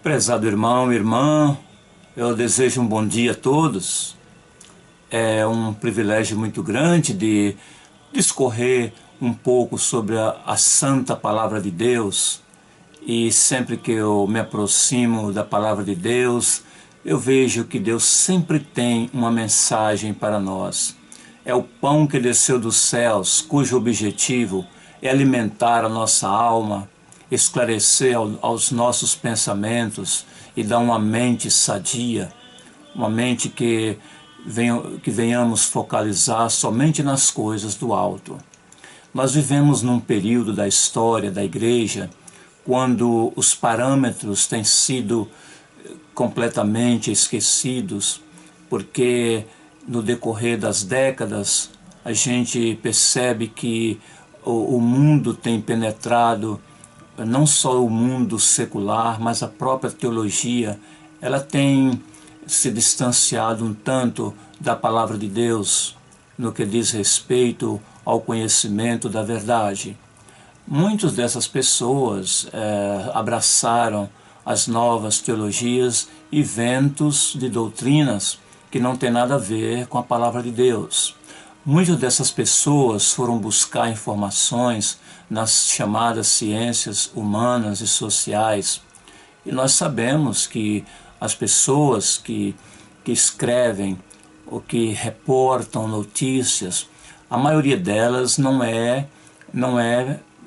Prezado irmão, irmã, eu desejo um bom dia a todos. É um privilégio muito grande de discorrer um pouco sobre a santa palavra de Deus. E sempre que eu me aproximo da palavra de Deus, eu vejo que Deus sempre tem uma mensagem para nós. É o pão que desceu dos céus, cujo objetivo é alimentar a nossa alma, esclarecer aos nossos pensamentos e dar uma mente sadia, uma mente que venhamos focalizar somente nas coisas do alto. Nós vivemos num período da história da igreja quando os parâmetros têm sido completamente esquecidos, porque no decorrer das décadas a gente percebe que o mundo tem penetrado, não só o mundo secular, mas a própria teologia, ela tem se distanciado um tanto da palavra de Deus no que diz respeito ao conhecimento da verdade. Muitas dessas pessoas abraçaram as novas teologias e ventos de doutrinas que não tem nada a ver com a palavra de Deus. Muitas dessas pessoas foram buscar informações nas chamadas ciências humanas e sociais. E nós sabemos que as pessoas que escrevem ou que reportam notícias, a maioria delas não é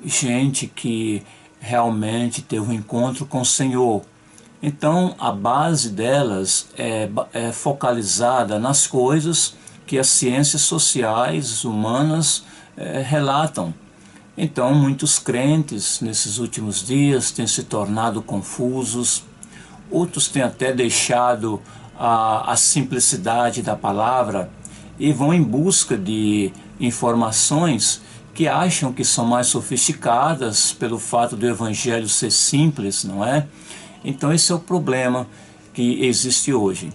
gente que realmente teve um encontro com o Senhor. Então a base delas é focalizada nas coisas que as ciências sociais humanas relatam. Então muitos crentes nesses últimos dias têm se tornado confusos, outros têm até deixado a simplicidade da palavra e vão em busca de informações que acham que são mais sofisticadas pelo fato do evangelho ser simples, não é? Então esse é o problema que existe hoje.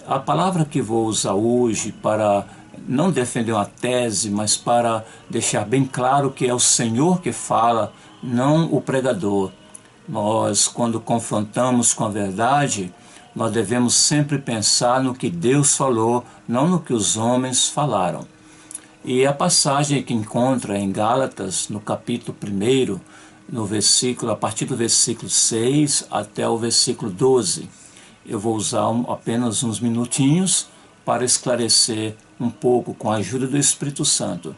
A palavra que vou usar hoje para não defender uma tese, mas para deixar bem claro que é o Senhor que fala, não o pregador. Nós, quando confrontamos com a verdade, nós devemos sempre pensar no que Deus falou, não no que os homens falaram. E a passagem que encontra em Gálatas, no capítulo 1, no versículo, a partir do versículo 6 até o versículo 12. Eu vou usar apenas uns minutinhos para esclarecer um pouco com a ajuda do Espírito Santo.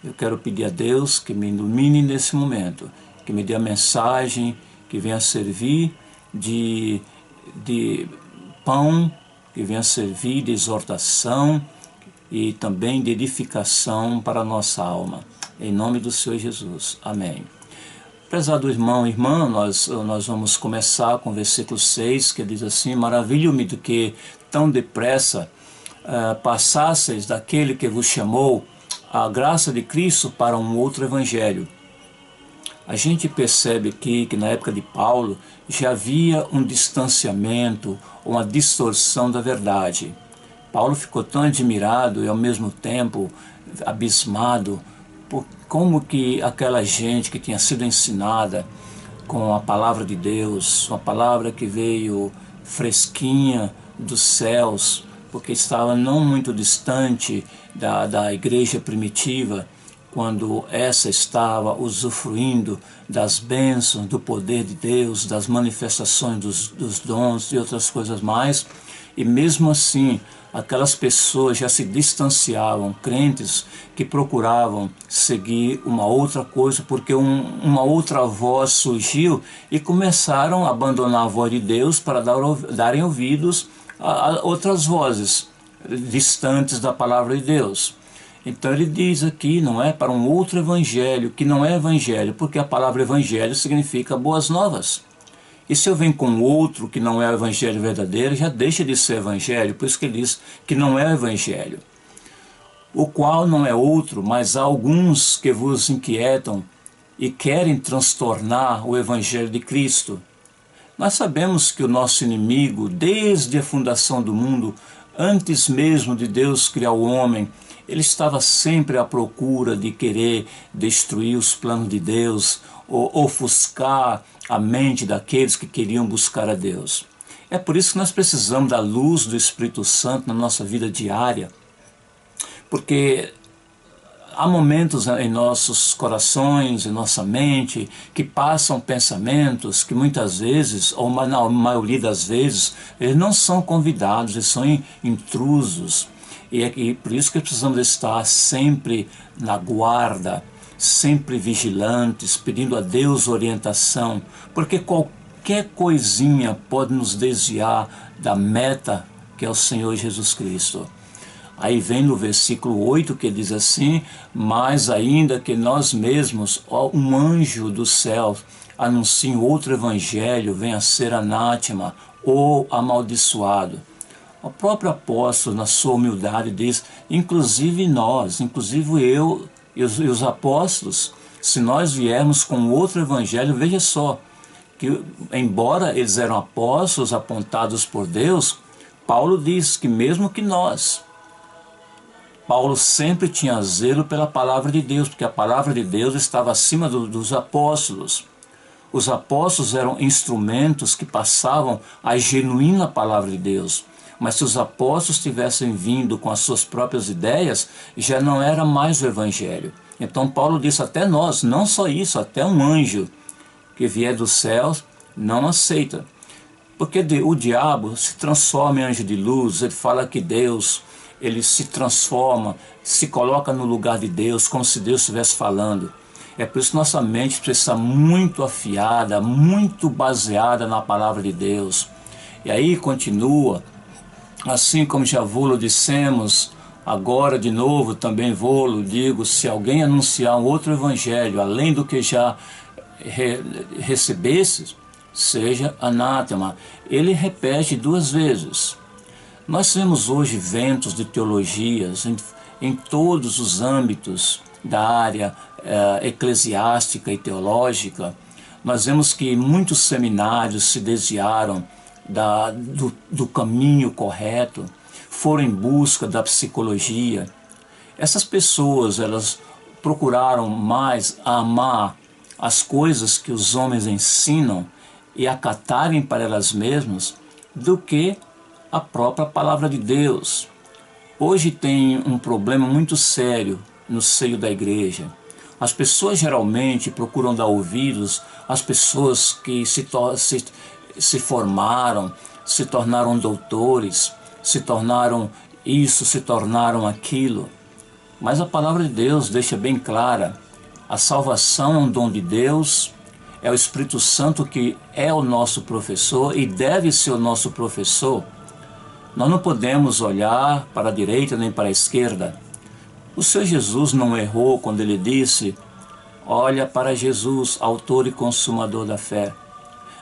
Eu quero pedir a Deus que me ilumine nesse momento, que me dê a mensagem que venha servir de pão, que venha servir de exortação e também de edificação para a nossa alma. Em nome do Senhor Jesus. Amém. Prezado irmão e irmã, nós vamos começar com o versículo 6, que diz assim: maravilho-me do que tão depressa passasseis daquele que vos chamou a graça de Cristo para um outro evangelho. A gente percebe aqui que na época de Paulo já havia um distanciamento, uma distorção da verdade. Paulo ficou tão admirado e ao mesmo tempo abismado por como que aquela gente que tinha sido ensinada com a palavra de Deus, uma palavra que veio fresquinha dos céus, porque estava não muito distante da igreja primitiva, quando essa estava usufruindo das bênçãos, do poder de Deus, das manifestações dos dons e outras coisas mais, e mesmo assim aquelas pessoas já se distanciavam, crentes que procuravam seguir uma outra coisa, porque uma outra voz surgiu e começaram a abandonar a voz de Deus para darem ouvidos a outras vozes distantes da palavra de Deus. Então ele diz aqui, não é, para um outro evangelho, que não é evangelho, porque a palavra evangelho significa boas novas. E se eu venho com outro que não é o evangelho verdadeiro, já deixa de ser evangelho, por isso que ele diz que não é o evangelho. O qual não é outro, mas há alguns que vos inquietam e querem transtornar o evangelho de Cristo. Nós sabemos que o nosso inimigo, desde a fundação do mundo, antes mesmo de Deus criar o homem, ele estava sempre à procura de querer destruir os planos de Deus, ou ofuscar a mente daqueles que queriam buscar a Deus. É por isso que nós precisamos da luz do Espírito Santo na nossa vida diária, porque há momentos em nossos corações, em nossa mente, que passam pensamentos que muitas vezes, ou na maioria das vezes, eles não são convidados, eles são intrusos. E por isso que precisamos estar sempre na guarda, sempre vigilantes, pedindo a Deus orientação, porque qualquer coisinha pode nos desviar da meta que é o Senhor Jesus Cristo. Aí vem no versículo 8 que diz assim: mas ainda que nós mesmos, um anjo do céu, anuncie outro evangelho, venha a ser anátema ou amaldiçoado. O próprio apóstolo, na sua humildade, diz, inclusive nós, inclusive eu e os apóstolos, se nós viermos com outro evangelho, veja só, que embora eles eram apóstolos apontados por Deus, Paulo diz que mesmo que nós, Paulo sempre tinha zelo pela palavra de Deus, porque a palavra de Deus estava acima dos apóstolos. Os apóstolos eram instrumentos que passavam a genuína palavra de Deus. Mas se os apóstolos tivessem vindo com as suas próprias ideias, já não era mais o evangelho. Então Paulo disse, até nós, não só isso, até um anjo que vier dos céus não aceita. Porque o diabo se transforma em anjo de luz, ele fala que Deus, ele se transforma, se coloca no lugar de Deus, como se Deus estivesse falando. É por isso que nossa mente precisa estar muito afiada, muito baseada na palavra de Deus. E aí continua, assim como já vou-lo dissemos, agora de novo também vou-lo digo, se alguém anunciar um outro evangelho, além do que já recebesses, seja anátema. Ele repete 2 vezes. Nós temos hoje ventos de teologias em todos os âmbitos da área eclesiástica e teológica. Nós vemos que muitos seminários se desviaram do caminho correto, foram em busca da psicologia. Essas pessoas, elas procuraram mais amar as coisas que os homens ensinam e acatarem para elas mesmas do que a própria palavra de Deus. Hoje tem um problema muito sério no seio da igreja. As pessoas geralmente procuram dar ouvidos às pessoas que se formaram, se tornaram doutores, se tornaram isso, se tornaram aquilo. Mas a palavra de Deus deixa bem clara, a salvação é um dom de Deus, é o Espírito Santo que é o nosso professor e deve ser o nosso professor. Nós não podemos olhar para a direita nem para a esquerda. O Senhor Jesus não errou quando ele disse, olha para Jesus, autor e consumador da fé.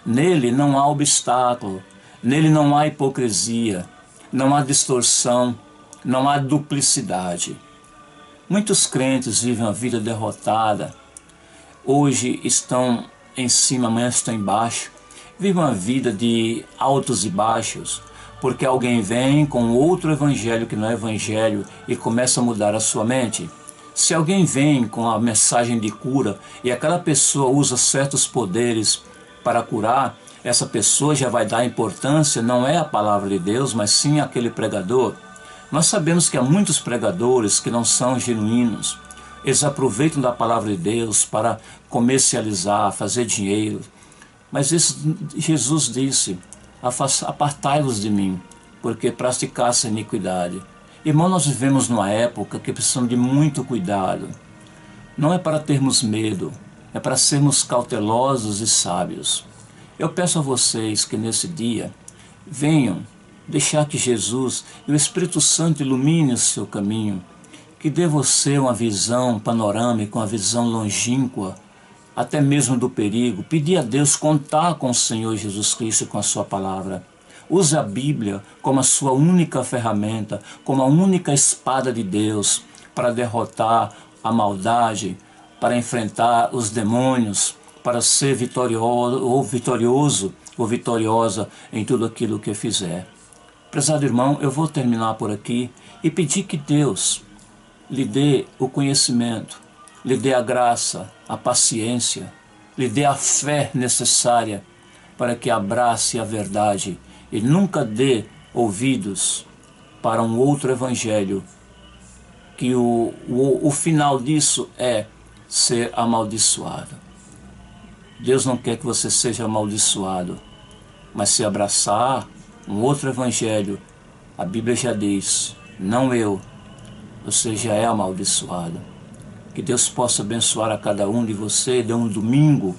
Nele não há obstáculo, nele não há hipocrisia, não há distorção, não há duplicidade. Muitos crentes vivem a vida derrotada, hoje estão em cima, amanhã estão embaixo, vivem uma vida de altos e baixos, porque alguém vem com outro evangelho que não é evangelho e começa a mudar a sua mente. Se alguém vem com a mensagem de cura e aquela pessoa usa certos poderes para curar, essa pessoa já vai dar importância, não é a palavra de Deus, mas sim aquele pregador. Nós sabemos que há muitos pregadores que não são genuínos. Eles aproveitam da palavra de Deus para comercializar, fazer dinheiro. Mas Jesus disse, apartai-vos de mim, porque praticasse a iniquidade. Irmão, nós vivemos numa época que precisamos de muito cuidado. Não é para termos medo, é para sermos cautelosos e sábios. Eu peço a vocês que nesse dia venham deixar que Jesus e o Espírito Santo ilumine o seu caminho, que dê você uma visão panorâmica, uma visão longínqua, até mesmo do perigo. Pedir a Deus contar com o Senhor Jesus Cristo e com a sua palavra. Use a Bíblia como a sua única ferramenta, como a única espada de Deus para derrotar a maldade, para enfrentar os demônios, para ser vitorioso ou vitoriosa em tudo aquilo que fizer. Prezado irmão, eu vou terminar por aqui e pedir que Deus lhe dê o conhecimento, lhe dê a graça, a paciência, lhe dê a fé necessária para que abrace a verdade e nunca dê ouvidos para um outro evangelho, que o final disso é ser amaldiçoado. Deus não quer que você seja amaldiçoado, mas se abraçar um outro evangelho, a Bíblia já diz, não eu, você já é amaldiçoado. Que Deus possa abençoar a cada um de vocês, dê um domingo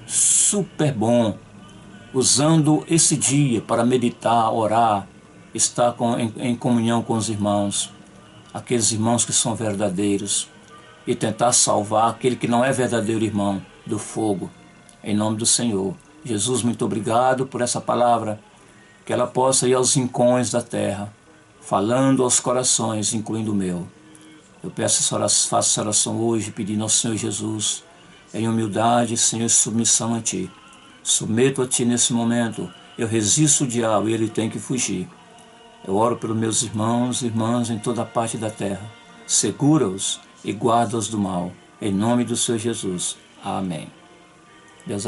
super bom, usando esse dia para meditar, orar, estar em comunhão com os irmãos, aqueles irmãos que são verdadeiros, e tentar salvar aquele que não é verdadeiro irmão do fogo, em nome do Senhor. Jesus, muito obrigado por essa palavra, que ela possa ir aos rincões da terra, falando aos corações, incluindo o meu. Eu faço essa oração hoje, pedindo ao Senhor Jesus, em humildade, Senhor, submissão a Ti. Submeto a Ti nesse momento, eu resisto o diabo e ele tem que fugir. Eu oro pelos meus irmãos e irmãs em toda parte da terra. Segura-os e guarda-os do mal. Em nome do Senhor Jesus. Amém. Deus